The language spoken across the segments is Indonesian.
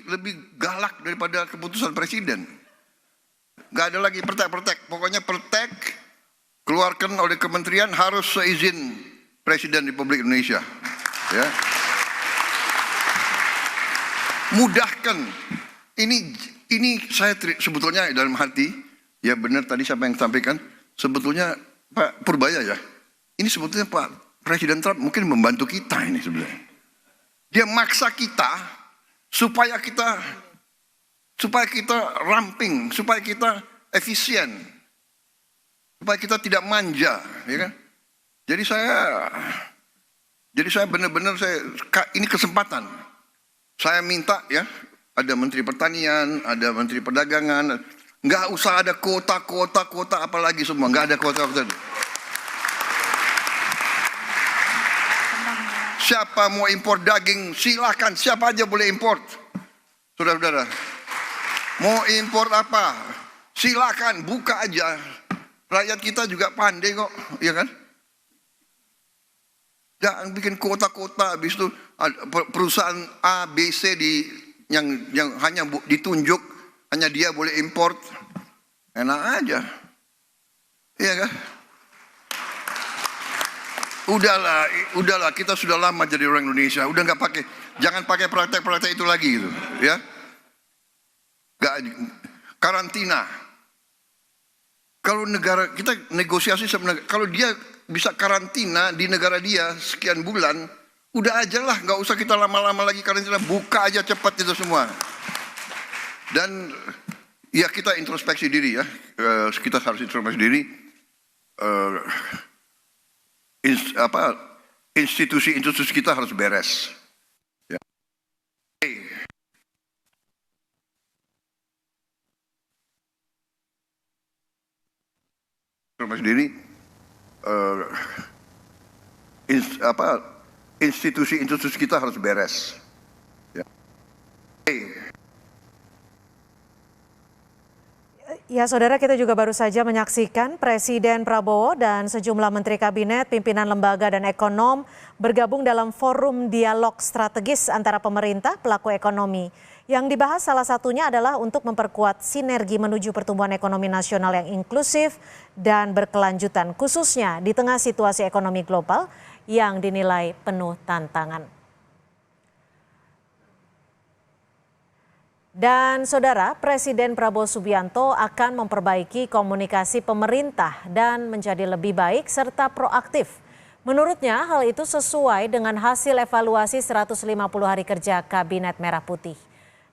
lebih galak daripada keputusan presiden. Nggak ada lagi pertek-pertek. Pokoknya pertek keluarkan oleh kementerian harus seizin Presiden Republik Indonesia. Ya. Mudahkan. Ini saya sebetulnya dalam hati, ya benar tadi siapa yang sampaikan, sebetulnya Pak Purbaya ya, ini sebetulnya Pak Presiden Trump mungkin membantu kita ini sebenarnya. Dia maksa kita supaya kita ramping, supaya kita efisien, supaya kita tidak manja, ya kan? Jadi saya benar-benar ini kesempatan. Saya minta ya, ada Menteri Pertanian, ada Menteri Perdagangan, nggak usah ada kuota apalagi semua, nggak ada kuota. Siapa mau impor daging, silakan, siapa aja boleh import. Saudara-saudara, mau impor apa, silakan, buka aja. Rakyat kita juga pandai kok, ya kan? Jangan bikin kota-kota, habis itu perusahaan A, B, C yang hanya ditunjuk, hanya dia boleh import. Enak aja, iya kan? Udahlah, kita sudah lama jadi orang Indonesia, udah nggak pakai, jangan pakai praktek-praktek itu lagi gitu, ya. Karantina. Kalau negara kita negosiasi sebenarnya, kalau dia bisa karantina di negara dia sekian bulan, udah aja lah, nggak usah kita lama-lama lagi karantina, buka aja cepat itu semua. Dan ya kita introspeksi diri ya, kita harus introspeksi diri. Institusi kita harus beres. Ya. Sendiri institusi kita harus beres. Ya. Ya, saudara, kita juga baru saja menyaksikan Presiden Prabowo dan sejumlah menteri kabinet, pimpinan lembaga dan ekonom bergabung dalam forum dialog strategis antara pemerintah pelaku ekonomi. Yang dibahas salah satunya adalah untuk memperkuat sinergi menuju pertumbuhan ekonomi nasional yang inklusif dan berkelanjutan, khususnya di tengah situasi ekonomi global yang dinilai penuh tantangan. Dan saudara, Presiden Prabowo Subianto akan memperbaiki komunikasi pemerintah dan menjadi lebih baik serta proaktif. Menurutnya hal itu sesuai dengan hasil evaluasi 150 hari kerja Kabinet Merah Putih.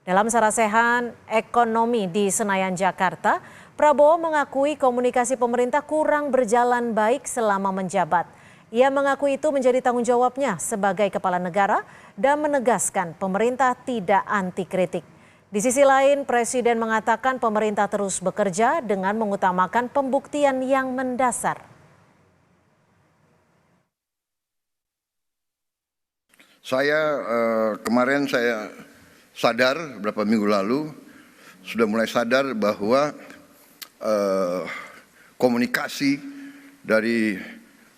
Dalam sarasehan ekonomi di Senayan, Jakarta, Prabowo mengakui komunikasi pemerintah kurang berjalan baik selama menjabat. Ia mengaku itu menjadi tanggung jawabnya sebagai kepala negara dan menegaskan pemerintah tidak anti kritik. Di sisi lain, Presiden mengatakan pemerintah terus bekerja dengan mengutamakan pembuktian yang mendasar. Kemarin saya sadar beberapa minggu lalu, sudah mulai sadar bahwa komunikasi dari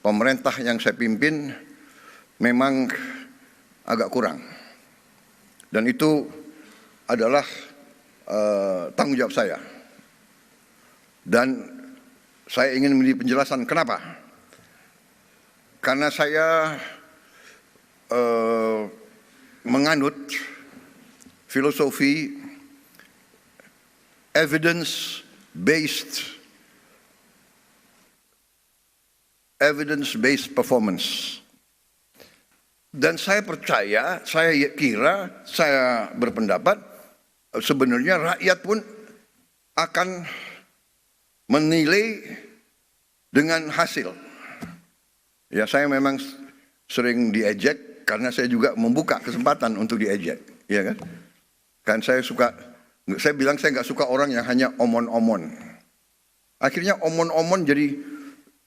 pemerintah yang saya pimpin memang agak kurang. Dan itu adalah tanggung jawab saya. Dan saya ingin memberi penjelasan kenapa. Karena saya menganut filosofi evidence-based performance. Dan saya percaya, saya berpendapat sebenarnya rakyat pun akan menilai dengan hasil. Ya, saya memang sering diejek karena saya juga membuka kesempatan untuk diejek, ya kan? Kan saya bilang saya nggak suka orang yang hanya omon-omon. Akhirnya omon-omon jadi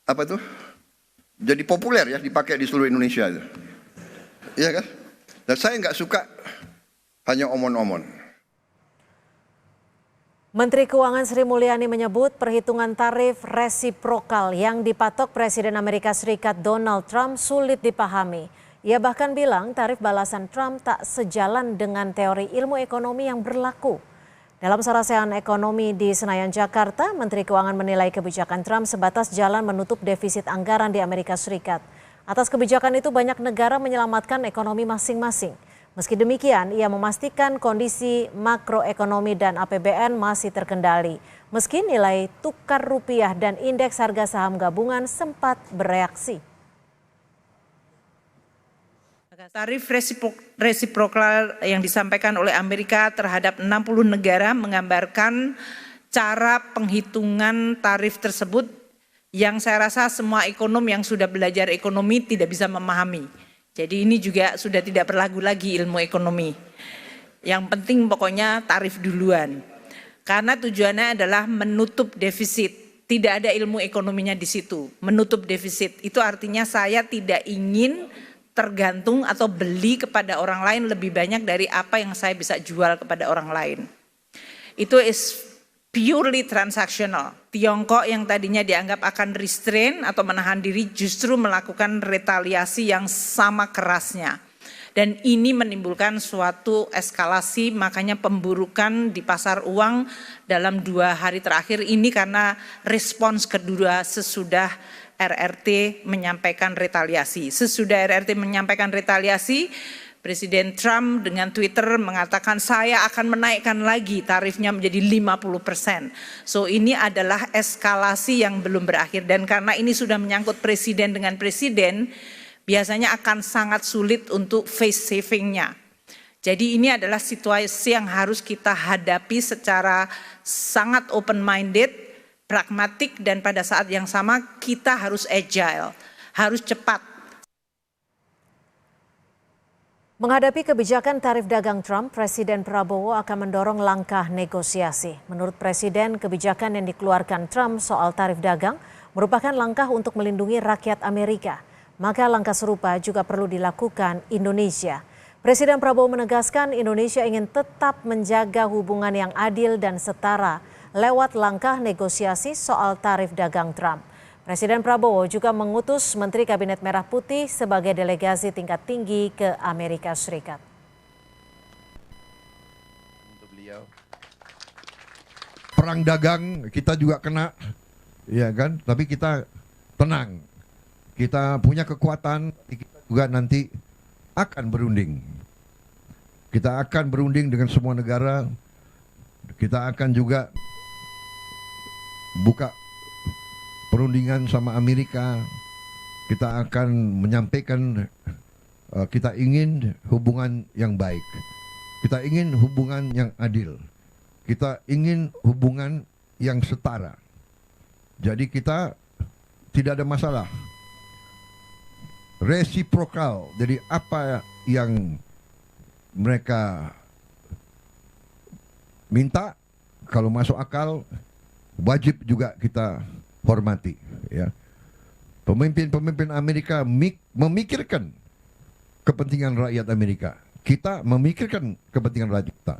apa tuh? Jadi populer ya, dipakai di seluruh Indonesia. Iya kan? Dan saya nggak suka hanya omon-omon. Menteri Keuangan Sri Mulyani menyebut perhitungan tarif resiprokal yang dipatok Presiden Amerika Serikat Donald Trump sulit dipahami. Ia bahkan bilang tarif balasan Trump tak sejalan dengan teori ilmu ekonomi yang berlaku. Dalam sarasehan ekonomi di Senayan, Jakarta, Menteri Keuangan menilai kebijakan Trump sebatas jalan menutup defisit anggaran di Amerika Serikat. Atas kebijakan itu banyak negara menyelamatkan ekonomi masing-masing. Meski demikian, ia memastikan kondisi makroekonomi dan APBN masih terkendali. Meski nilai tukar rupiah dan indeks harga saham gabungan sempat bereaksi. Tarif resiprokal yang disampaikan oleh Amerika terhadap 60 negara menggambarkan cara penghitungan tarif tersebut yang saya rasa semua ekonom yang sudah belajar ekonomi tidak bisa memahami. Jadi ini juga sudah tidak berlaku lagi ilmu ekonomi. Yang penting pokoknya tarif duluan. Karena tujuannya adalah menutup defisit. Tidak ada ilmu ekonominya di situ. Menutup defisit itu artinya saya tidak ingin tergantung atau beli kepada orang lain lebih banyak dari apa yang saya bisa jual kepada orang lain. Itu is purely transactional. Tiongkok yang tadinya dianggap akan restrain atau menahan diri justru melakukan retaliasi yang sama kerasnya. Dan ini menimbulkan suatu eskalasi, makanya pemburukan di pasar uang dalam 2 hari terakhir ini karena respons kedua sesudah RRT menyampaikan retaliasi. Sesudah RRT menyampaikan retaliasi, Presiden Trump dengan Twitter mengatakan saya akan menaikkan lagi tarifnya menjadi 50%. So ini adalah eskalasi yang belum berakhir dan karena ini sudah menyangkut presiden dengan presiden, biasanya akan sangat sulit untuk face savingnya. Jadi ini adalah situasi yang harus kita hadapi secara sangat open minded, pragmatik dan pada saat yang sama kita harus agile, harus cepat. Menghadapi kebijakan tarif dagang Trump, Presiden Prabowo akan mendorong langkah negosiasi. Menurut Presiden, kebijakan yang dikeluarkan Trump soal tarif dagang merupakan langkah untuk melindungi rakyat Amerika. Maka langkah serupa juga perlu dilakukan Indonesia. Presiden Prabowo menegaskan Indonesia ingin tetap menjaga hubungan yang adil dan setara lewat langkah negosiasi soal tarif dagang Trump. Presiden Prabowo juga mengutus Menteri Kabinet Merah Putih sebagai delegasi tingkat tinggi ke Amerika Serikat. Perang dagang kita juga kena, ya kan? Tapi kita tenang, kita punya kekuatan, kita juga nanti akan berunding. Kita akan berunding dengan semua negara, kita akan juga buka perundingan sama Amerika. Kita akan menyampaikan kita ingin hubungan yang baik. Kita ingin hubungan yang adil. Kita ingin hubungan yang setara. Jadi kita tidak ada masalah. Resiprokal. Jadi apa yang mereka minta, kalau masuk akal, wajib juga kita hormati, ya. Pemimpin-pemimpin Amerika memikirkan kepentingan rakyat Amerika. Kita memikirkan kepentingan rakyat kita.